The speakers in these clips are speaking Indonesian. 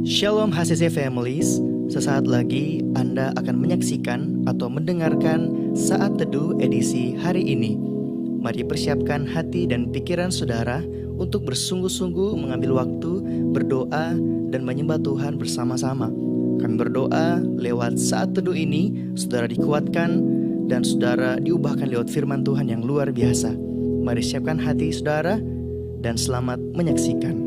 Shalom HCC Families, sesaat lagi Anda akan menyaksikan atau mendengarkan Saat Teduh edisi hari ini. Mari persiapkan hati dan pikiran saudara untuk bersungguh-sungguh mengambil waktu berdoa dan menyembah Tuhan bersama-sama. Kami berdoa lewat Saat Teduh ini, saudara dikuatkan dan saudara diubahkan lewat firman Tuhan yang luar biasa. Mari siapkan hati saudara dan selamat menyaksikan.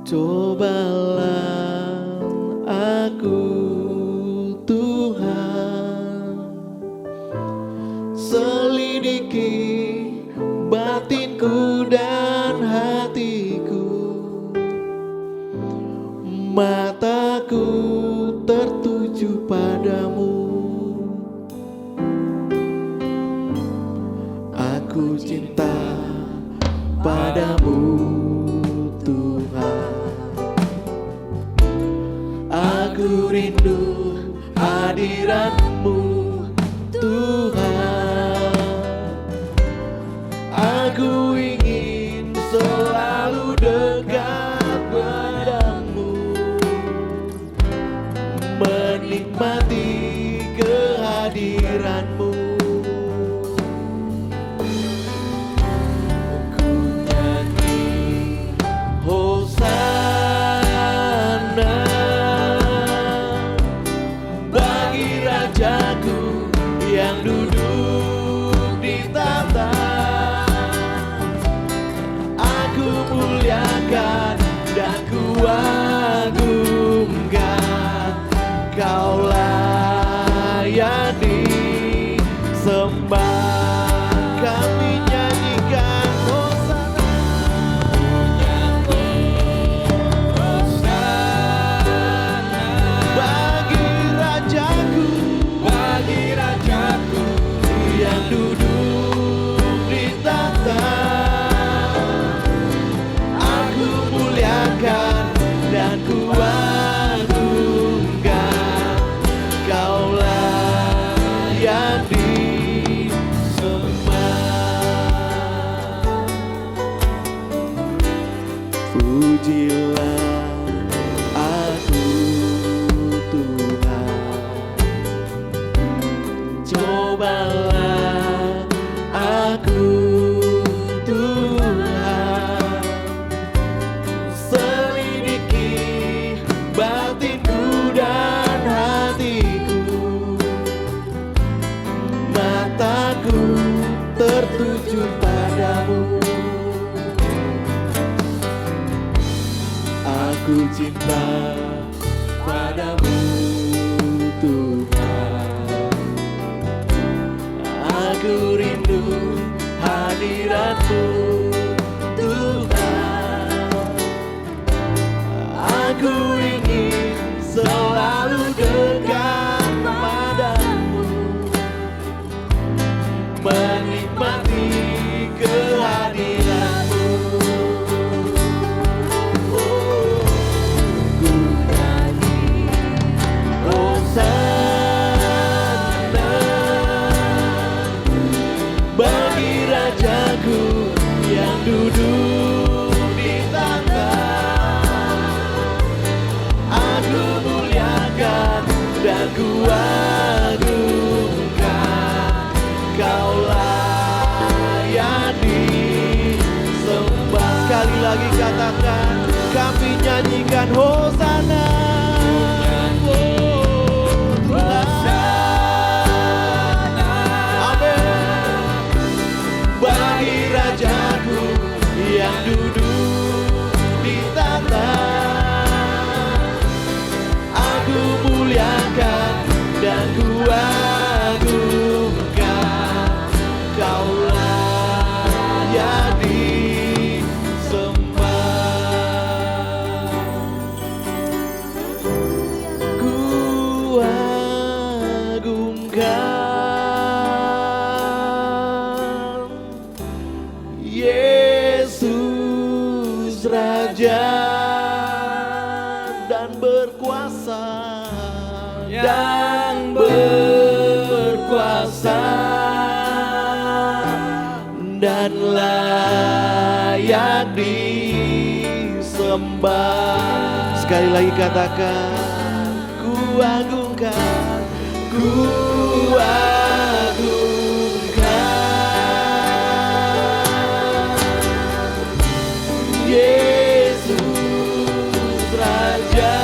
Cobalah aku Tuhan, selidiki batinku dan hatiku, mataku tertuju padamu, aku cinta padamu. Aku rindu hadirat-Mu Tuhan. Aku ingin selalu dekat padamu, menikmati kehadiran-Mu. Ku nyanyi Hosana yang duduk di tahta. Aku muliakan dan ku agungkan, Kau layak disembah. Kami nyanyikan Hosana, Hosana bagi Rajaku, bagi Rajaku yang duduk di tahta. Aku muliakan dan ku agungkan, Kau layak disembah. Pujilah aku Tuhan, cobalah aku Tuhan, selidiki batinku dan hatiku, mataku tertuju padamu. Aku cinta padamu Tuhan. Aku rindu hadirat-Mu Tuhan. Aku ingin selalu dekat padamu, menikmati kehadiran-Mu. Oh, ku nyanyi Hosana bagi Rajaku yang duduk di tahta. Aku muliakan dan ku agungkan, Kau layak disembah. Sekali lagi katakan, kami nyanyikan Hosana. Bagi Rajaku yang duduk di tahta. Aku muliakan dan ku agungkan, Kau layak disembah. Ku agungkan Yesus Raja dan berkuasa. dan berkuasa dan layak disembah. Sekali lagi katakan, ku agungkan, ku agungkan Yesus Raja.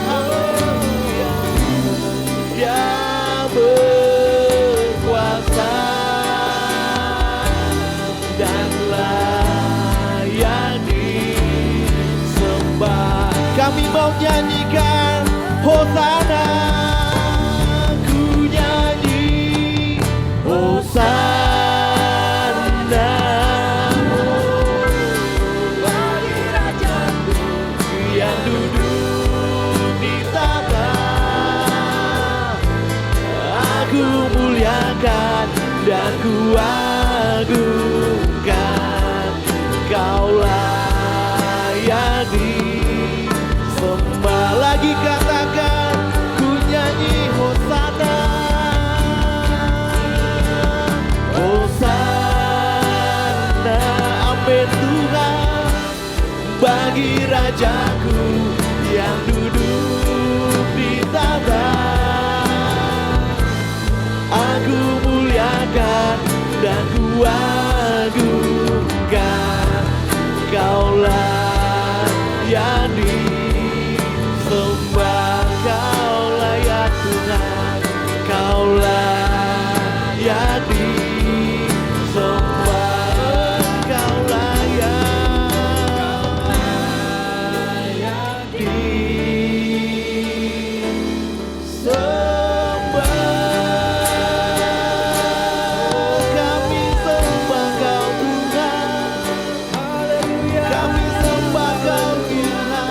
Haleluya. Dia berkuasa dan layak disembah. Kami mau nyanyikan Hosana, ku nyanyi Hosana bagi Rajaku yang duduk di tahta. Aku muliakan dan ku agungkan, Kau layak disembah. Lagi katakan, ku nyanyi Hosana, Hosana, amin Tuhan, bagi Rajaku yang duduk di tahta. Aku muliakan dan ku agungkan, Kau layak disembah. Kau layak Tuhan, Kau layak disembah. Kau layak disembah. Kami sembah Kau Tuhan, kami sembah Kau Tuhan,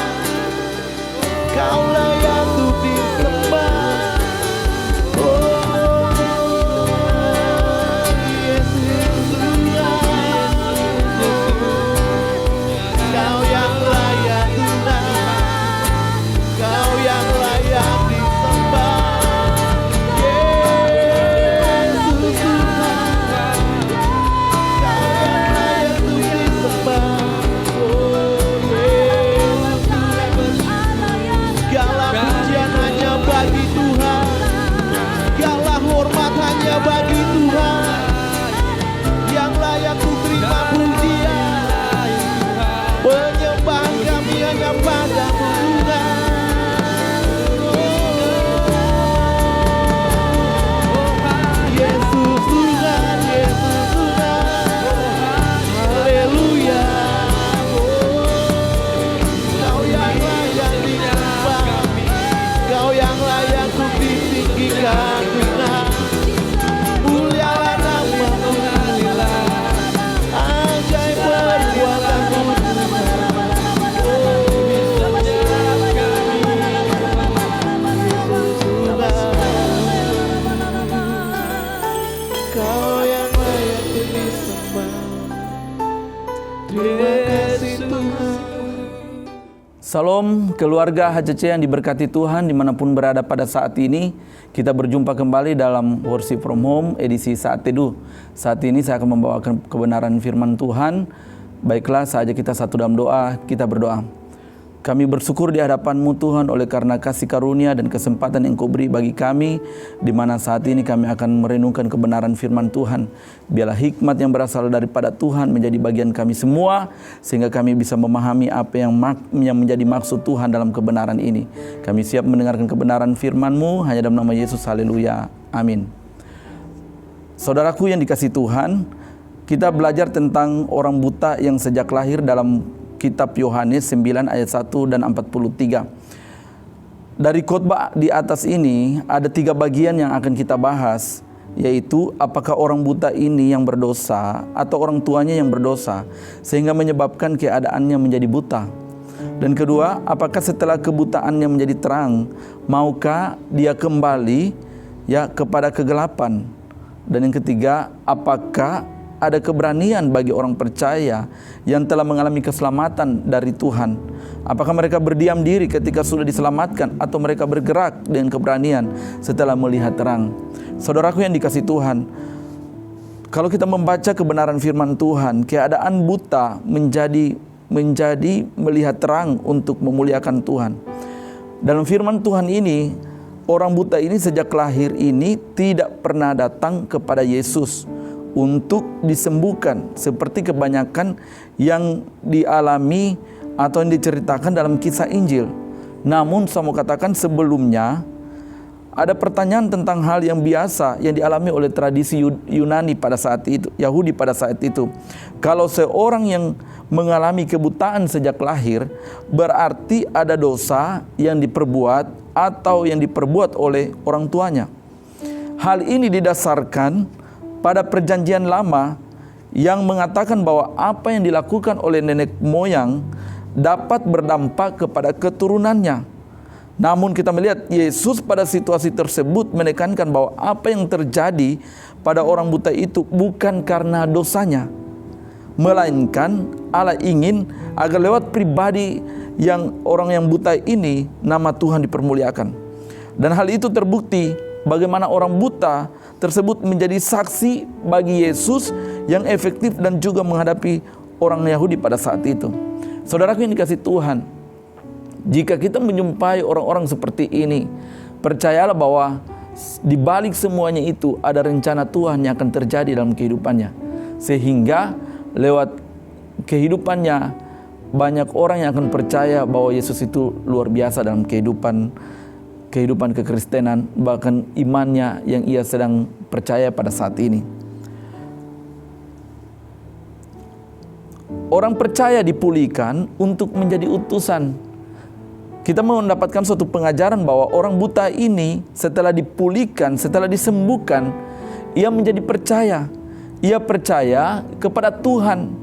Kau layak untuk disembah. Oh Yesus Tuhan, Kau yang layak Tuhan, Kau yang layak disembah. Yesus Tuhan, Kau yang layak untuk disembah. Oh Yesus Tuhan, segala pujian hanya bagi Tuhan, segala hormat hanya bagi Tuhan, yang layak untuk terima pujian. Penyembahan kami hanya padamu Tuhan. Yesus Tuhan, Yesus Tuhan, haleluya. Kau yang layak disembah, Kau yang layak untuk ditinggikan Tuhan. Mulialah nama-Mu, ajaib perbuatan-Mu Tuhan. Kau yang layak untuk disembah. Terima kasih Tuhan. Salam keluarga HCC yang diberkati Tuhan dimanapun berada pada saat ini. Kita berjumpa kembali dalam Worship From Home edisi Saat Teduh. Saat ini saya akan membawakan kebenaran firman Tuhan. Baiklah, saja kita satu dalam doa, kita berdoa. Kami bersyukur di hadapan-Mu Tuhan oleh karena kasih karunia dan kesempatan yang Kau beri bagi kami, di mana saat ini kami akan merenungkan kebenaran firman Tuhan. Biarlah hikmat yang berasal daripada Tuhan menjadi bagian kami semua, sehingga kami bisa memahami apa yang menjadi maksud Tuhan dalam kebenaran ini. Kami siap mendengarkan kebenaran firman-Mu, hanya dalam nama Yesus, haleluya, amin. Saudaraku yang dikasihi Tuhan, kita belajar tentang orang buta yang sejak lahir dalam Kitab Yohanes 9 ayat 1 dan 43. Dari khotbah di atas ini ada 3 bagian yang akan kita bahas, yaitu apakah orang buta ini yang berdosa atau orang tuanya yang berdosa sehingga menyebabkan keadaannya menjadi buta. Dan kedua, apakah setelah kebutaannya menjadi terang, maukah dia kembali kepada kegelapan? Dan yang ketiga, apakah ada keberanian bagi orang percaya yang telah mengalami keselamatan dari Tuhan. Apakah mereka berdiam diri ketika sudah diselamatkan, atau mereka bergerak dengan keberanian setelah melihat terang? Saudaraku yang dikasihi Tuhan, kalau kita membaca kebenaran firman Tuhan, keadaan buta menjadi melihat terang untuk memuliakan Tuhan. Dalam firman Tuhan ini, orang buta ini sejak lahir ini tidak pernah datang kepada Yesus untuk disembuhkan seperti kebanyakan yang dialami atau yang diceritakan dalam kisah Injil. Namun saya mau katakan sebelumnya ada pertanyaan tentang hal yang biasa yang dialami oleh tradisi Yunani pada saat itu, Yahudi pada saat itu. Kalau seorang yang mengalami kebutaan sejak lahir, berarti ada dosa yang diperbuat atau yang diperbuat oleh orang tuanya. Hal ini didasarkan pada perjanjian lama yang mengatakan bahwa apa yang dilakukan oleh nenek moyang dapat berdampak kepada keturunannya. Namun kita melihat Yesus pada situasi tersebut menekankan bahwa apa yang terjadi pada orang buta itu bukan karena dosanya, melainkan Allah ingin agar lewat pribadi yang orang yang buta ini nama Tuhan dipermuliakan. Dan hal itu terbukti bagaimana orang buta tersebut menjadi saksi bagi Yesus yang efektif dan juga menghadapi orang Yahudi pada saat itu. Saudaraku yang dikasihi Tuhan, jika kita menjumpai orang-orang seperti ini, percayalah bahwa di balik semuanya itu ada rencana Tuhan yang akan terjadi dalam kehidupannya. Sehingga lewat kehidupannya banyak orang yang akan percaya bahwa Yesus itu luar biasa dalam kehidupan kekristenan, bahkan imannya yang ia sedang percaya pada saat ini. Orang percaya dipulihkan untuk menjadi utusan. Kita mendapatkan suatu pengajaran bahwa orang buta ini setelah dipulihkan, setelah disembuhkan, ia menjadi percaya. Ia percaya kepada Tuhan.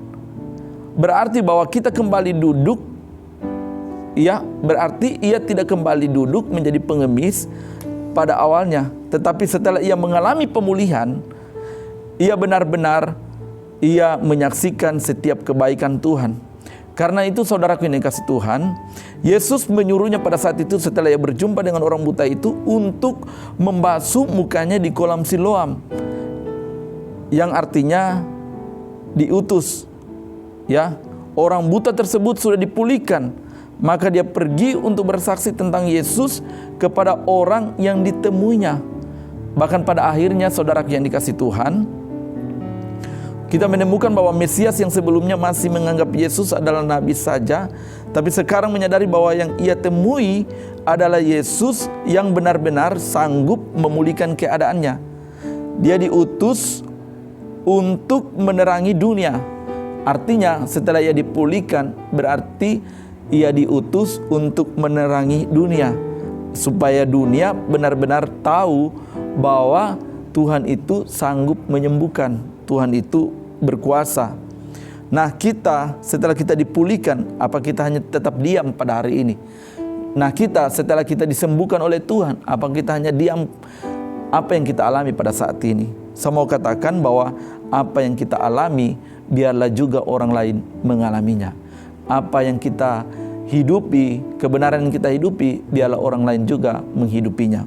Berarti bahwa kita kembali duduk, ya, berarti ia tidak kembali duduk menjadi pengemis pada awalnya. Tetapi setelah ia mengalami pemulihan, ia benar-benar menyaksikan setiap kebaikan Tuhan. Karena itu saudaraku yang dikasihi Tuhan, Yesus menyuruhnya pada saat itu setelah ia berjumpa dengan orang buta itu untuk membasuh mukanya di kolam Siloam, yang artinya diutus. Ya, orang buta tersebut sudah dipulihkan, maka dia pergi untuk bersaksi tentang Yesus kepada orang yang ditemuinya. Bahkan pada akhirnya saudaraku yang dikasihi Tuhan, kita menemukan bahwa Mesias yang sebelumnya masih menganggap Yesus adalah nabi saja, tapi sekarang menyadari bahwa yang ia temui adalah Yesus yang benar-benar sanggup memulihkan keadaannya. Dia diutus untuk menerangi dunia. Artinya setelah ia dipulihkan, berarti ia diutus untuk menerangi dunia, supaya dunia benar-benar tahu bahwa Tuhan itu sanggup menyembuhkan, Tuhan itu berkuasa. Nah, kita setelah kita dipulihkan, apa kita hanya tetap diam pada hari ini? Nah, kita setelah kita disembuhkan oleh Tuhan, apa kita hanya diam apa yang kita alami pada saat ini? Saya mau katakan bahwa apa yang kita alami, biarlah juga orang lain mengalaminya. Apa yang kita hidupi, kebenaran yang kita hidupi, biarlah orang lain juga menghidupinya.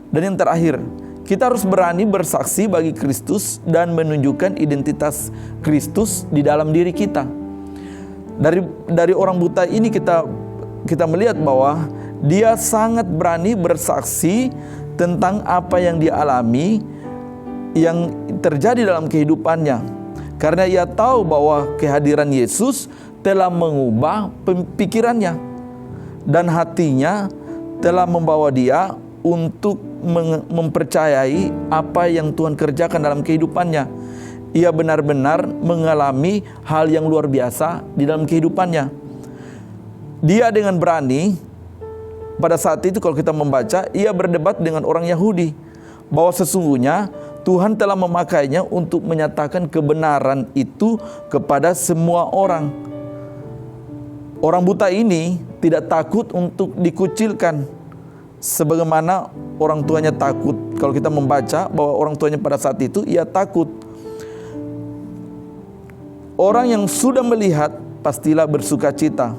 Dan yang terakhir, kita harus berani bersaksi bagi Kristus dan menunjukkan identitas Kristus di dalam diri kita. Dari orang buta ini kita melihat bahwa dia sangat berani bersaksi tentang apa yang dia alami, yang terjadi dalam kehidupannya. Karena ia tahu bahwa kehadiran Yesus telah mengubah pikirannya dan hatinya, telah membawa dia untuk mempercayai apa yang Tuhan kerjakan dalam kehidupannya. Ia benar-benar mengalami hal yang luar biasa di dalam kehidupannya. Dia dengan berani pada saat itu, kalau kita membaca, ia berdebat dengan orang Yahudi bahwa sesungguhnya Tuhan telah memakainya untuk menyatakan kebenaran itu kepada semua orang. Orang buta ini tidak takut untuk dikucilkan sebagaimana orang tuanya takut. Kalau kita membaca bahwa orang tuanya pada saat itu ia takut. Orang yang sudah melihat pastilah bersukacita.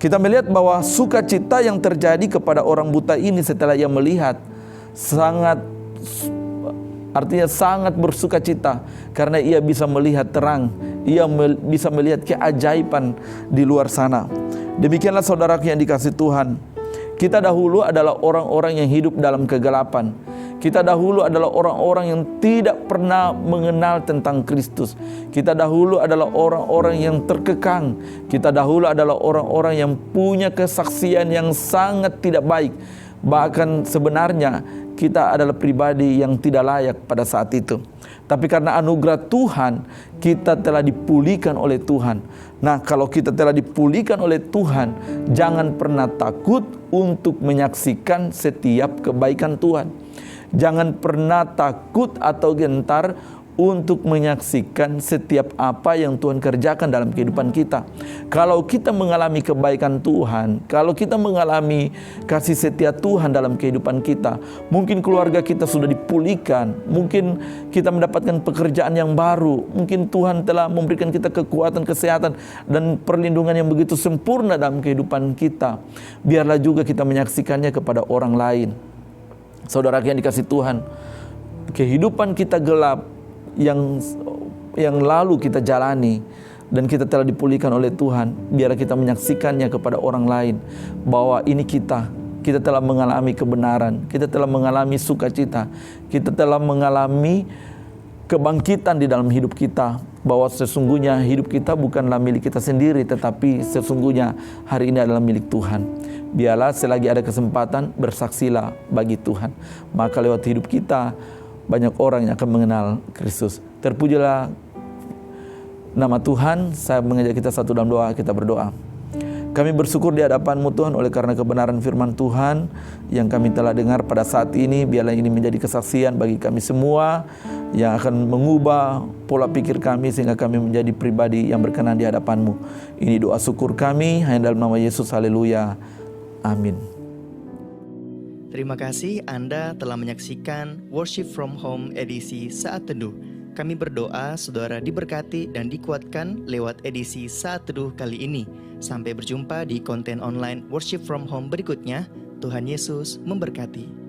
Kita melihat bahwa sukacita yang terjadi kepada orang buta ini setelah ia melihat artinya sangat bersukacita karena ia bisa melihat terang, ia bisa melihat keajaiban di luar sana. Demikianlah saudaraku yang dikasihi Tuhan, kita dahulu adalah orang-orang yang hidup dalam kegelapan. Kita dahulu adalah orang-orang yang tidak pernah mengenal tentang Kristus. Kita dahulu adalah orang-orang yang terkekang. Kita dahulu adalah orang-orang yang punya kesaksian yang sangat tidak baik. Bahkan sebenarnya kita adalah pribadi yang tidak layak pada saat itu. Tapi karena anugerah Tuhan, kita telah dipulihkan oleh Tuhan. Nah, kalau kita telah dipulihkan oleh Tuhan, jangan pernah takut untuk menyaksikan setiap kebaikan Tuhan. Jangan pernah takut atau gentar untuk menyaksikan setiap apa yang Tuhan kerjakan dalam kehidupan kita. Kalau kita mengalami kebaikan Tuhan, kalau kita mengalami kasih setia Tuhan dalam kehidupan kita, mungkin keluarga kita sudah dipulihkan, mungkin kita mendapatkan pekerjaan yang baru, mungkin Tuhan telah memberikan kita kekuatan, kesehatan, dan perlindungan yang begitu sempurna dalam kehidupan kita. Biarlah juga kita menyaksikannya kepada orang lain. Saudara yang dikasihi Tuhan, kehidupan kita gelap yang lalu kita jalani dan kita telah dipulihkan oleh Tuhan, biarlah kita menyaksikannya kepada orang lain bahwa ini kita telah mengalami kebenaran, kita telah mengalami sukacita, kita telah mengalami kebangkitan di dalam hidup kita, bahwa sesungguhnya hidup kita bukanlah milik kita sendiri, tetapi sesungguhnya hari ini adalah milik Tuhan. Biarlah selagi ada kesempatan, bersaksilah bagi Tuhan. Maka lewat hidup kita, banyak orang yang akan mengenal Kristus. Terpujilah nama Tuhan. Saya mengajak kita satu dalam doa, kita berdoa. Kami bersyukur di hadapan-Mu Tuhan oleh karena kebenaran firman Tuhan yang kami telah dengar pada saat ini. Biarlah ini menjadi kesaksian bagi kami semua yang akan mengubah pola pikir kami sehingga kami menjadi pribadi yang berkenan di hadapan-Mu. Ini doa syukur kami hanya dalam nama Yesus. Haleluya. Amin. Terima kasih Anda telah menyaksikan Worship from Home edisi Saat Teduh. Kami berdoa saudara diberkati dan dikuatkan lewat edisi Saat Teduh kali ini. Sampai berjumpa di konten online Worship from Home berikutnya. Tuhan Yesus memberkati.